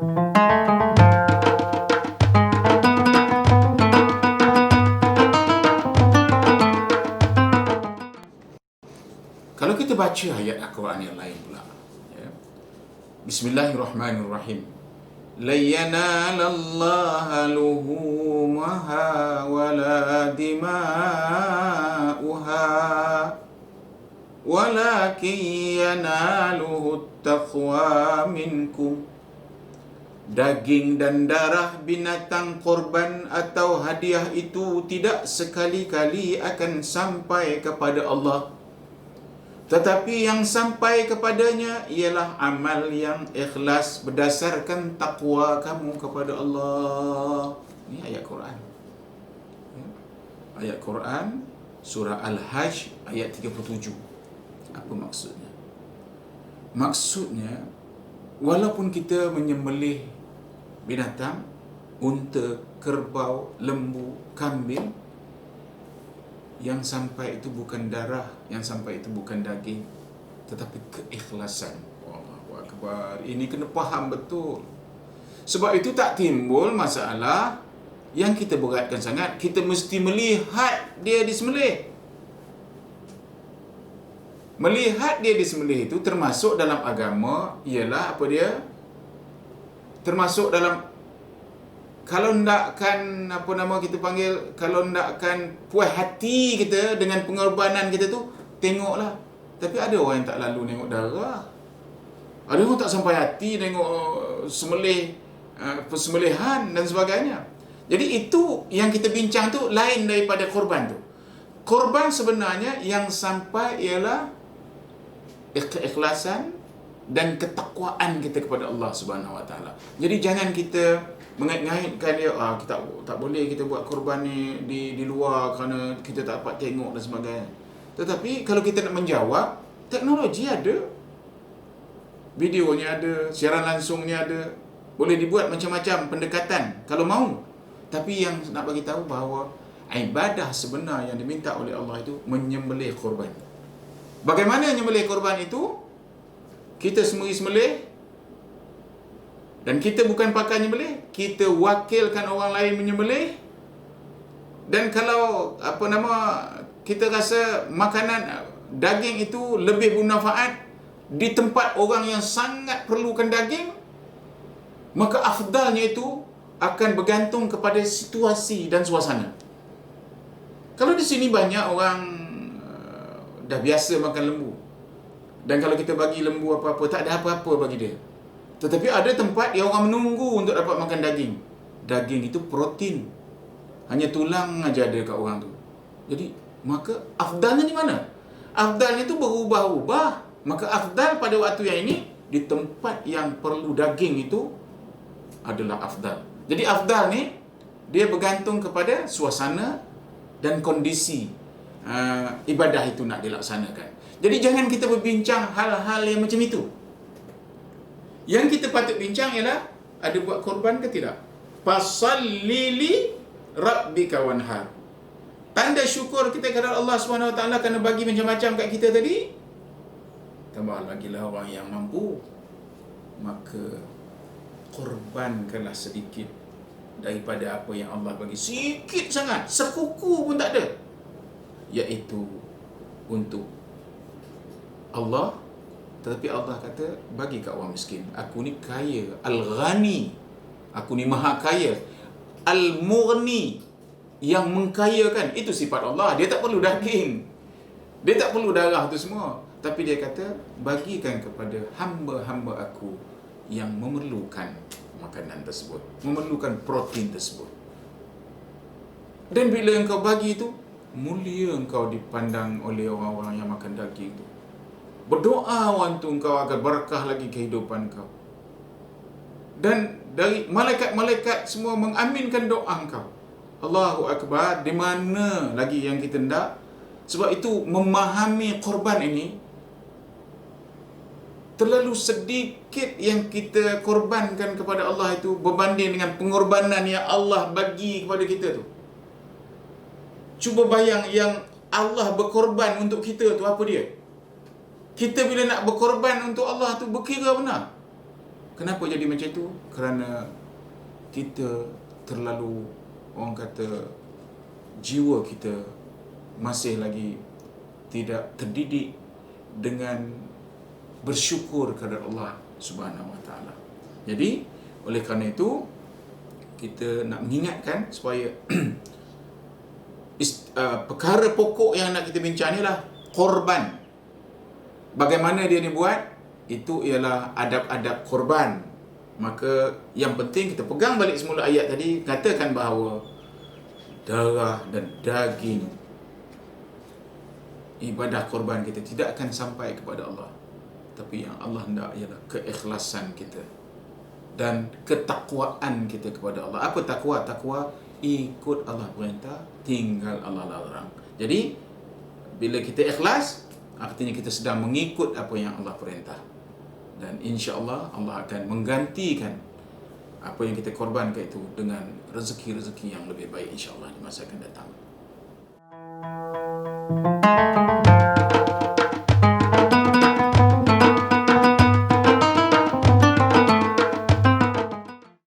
Kalau kita baca ayat Al-Quran yang lain pula, ya. Bismillahirrahmanirrahim. La yanalallaha luhumaha wala dima'uha walakin yanaluhu taqwa minkum. Daging dan darah binatang korban atau hadiah itu tidak sekali-kali akan sampai kepada Allah. Tetapi yang sampai kepadanya ialah amal yang ikhlas berdasarkan takwa kamu kepada Allah. Ini ayat Quran. Ya. Ayat Quran surah Al-Hajj ayat 37. Apa maksudnya? Maksudnya, walaupun kita menyembelih binatang, unta, kerbau, lembu, kambing, yang sampai itu bukan darah, yang sampai itu bukan daging, tetapi keikhlasan. Allahu Akbar. Ini kena faham betul. Sebab itu tak timbul masalah yang kita beratkan sangat. Kita mesti melihat dia disembelih. Melihat dia disembelih itu termasuk dalam agama ialah apa dia? Termasuk dalam, kalau ndakkan apa nama kita panggil, kalau ndakkan puas hati kita dengan pengorbanan kita tu, tengoklah. Tapi ada orang yang tak lalu tengok darah. Ada orang tak sampai hati tengok persembelihan dan sebagainya. Jadi itu yang kita bincang tu lain daripada korban tu. Korban sebenarnya yang sampai ialah keikhlasan dan ketakwaan kita kepada Allah Subhanahu Wa Taala. Jadi jangan kita mengait-ngaitkan dia, kita tak boleh kita buat korban ni di luar kerana kita tak dapat tengok dan sebagainya. Tetapi kalau kita nak menjawab, teknologi ada, videonya ada, siaran langsungnya ada, boleh dibuat macam-macam pendekatan kalau mahu. Tapi yang nak bagi tahu bahawa ibadah sebenar yang diminta oleh Allah itu menyembelih korban. Bagaimana menyembelih korban itu? Kita sembelih dan kita bukan pakai menyembelih, kita wakilkan orang lain menyembelih. Dan kalau kita rasa makanan daging itu lebih bermanfaat di tempat orang yang sangat perlukan daging, maka afdalnya itu akan bergantung kepada situasi dan suasana. Kalau di sini banyak orang dah biasa makan lembu, dan kalau kita bagi lembu apa-apa, tak ada apa-apa bagi dia. Tetapi ada tempat yang orang menunggu untuk dapat makan daging. Daging itu protein, hanya tulang aja ada kat orang tu. Jadi, maka afdalnya di mana? Afdalnya itu berubah-ubah. Maka afdal pada waktu yang ini, di tempat yang perlu daging itu adalah afdal. Jadi afdal ni, dia bergantung kepada suasana dan kondisi ibadah itu nak dilaksanakan. Jadi jangan kita berbincang hal-hal yang macam itu. Yang kita patut bincang ialah, ada buat korban ke tidak? Fasalli li rabbika wanhar. Tanda syukur kita kepada Allah SWT kerana bagi macam-macam kat kita tadi. Tambah lagilah orang yang mampu, maka korbankanlah sedikit daripada apa yang Allah bagi. Sikit sangat, sekuku pun tak ada, iaitu untuk Allah. Tetapi Allah kata, bagi kat orang miskin. Aku ni kaya, Al-Ghani, aku ni maha kaya, Al-Mughni, yang mengkayakan. Itu sifat Allah. Dia tak perlu daging, dia tak perlu darah tu semua. Tapi dia kata, bagikan kepada hamba-hamba aku yang memerlukan makanan tersebut, memerlukan protein tersebut. Dan bila engkau bagi itu, mulia engkau dipandang oleh orang-orang yang makan daging itu. Berdoa orang tu, engkau akan berkah lagi kehidupan engkau. Dan dari malaikat-malaikat semua mengaminkan doa engkau. Allahu Akbar. Di mana lagi yang kita hendak? Sebab itu memahami korban ini, terlalu sedikit yang kita korbankan kepada Allah itu berbanding dengan pengorbanan yang Allah bagi kepada kita tu. Cuba bayang, yang Allah berkorban untuk kita tu apa dia? Kita bila nak berkorban untuk Allah tu berkira benar. Kenapa jadi macam itu? Kerana kita terlalu, orang kata, jiwa kita masih lagi tidak terdidik dengan bersyukur kepada Allah Subhanahu Wa Taala. Jadi oleh kerana itu kita nak mengingatkan supaya perkara pokok yang nak kita bincang ni lah korban. Bagaimana dia dibuat? Itu ialah adab-adab korban. Maka yang penting kita pegang balik semula ayat tadi, katakan bahawa darah dan daging ibadah korban kita tidak akan sampai kepada Allah. Tapi yang Allah hendak ialah keikhlasan kita dan ketakwaan kita kepada Allah. Apa takwa? Takwa ikut Allah perintah, tinggal Allah larang. Jadi bila kita ikhlas, artinya kita sedang mengikut apa yang Allah perintah. Dan insya-Allah Allah akan menggantikan apa yang kita korbankan itu dengan rezeki-rezeki yang lebih baik insya-Allah di masa akan datang.